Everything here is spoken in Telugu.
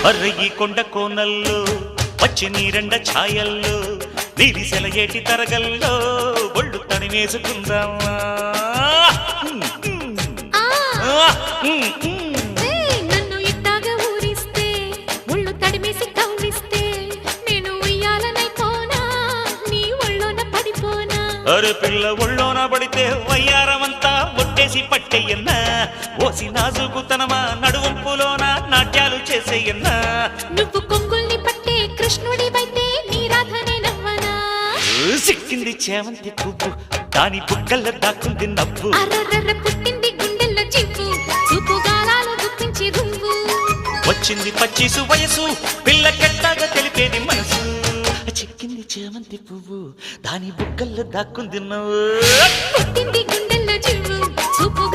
అర్ర ఈ కొండ కోనల్లో వచ్చి నీరెండ ఛాయల్లో నీరిసెల ఏటి తరగల్లో ఒళ్ళు తనివేసుకుందామా నన్ను ఇట్టాగా ఊరిస్తే ఒళ్ళు తడిమేసి కవ్విస్తే నేను ఉయ్యాలనైపోనా నీ ఒళ్ళోన పడిపోనా అరే పిల్ల ఒళ్ళోన పడితే వయ్యారమంతా ఒట్టేసి పట్టేయన్నా ఓసి నాజుకుతనమా నడువంపులోన నాట్యాలు చేసేయన్నా నువ్వు కొంగుల్ని పట్టే కృష్ణుడివైతే నీ రాధనే నవ్వనా సిక్కింది చేమంతి పువ్వు దాని బుగ్గల్లో దాక్కుంది నవ్వు అర్రర్ర పుట్టింది గుండెల్లో చివ్వు చూపు గాలాలు గుప్పించి రువ్వు వచ్చింది పచ్చిసు వయసు పిల్ల కెట్టాగా తెలిపేది మనసు చిక్కింది చేమంతి పువ్వు దాని బుగ్గల్లో దాక్కుంది నవ్వు పుట్టింది గుండెల్లో చివ్వు చూపు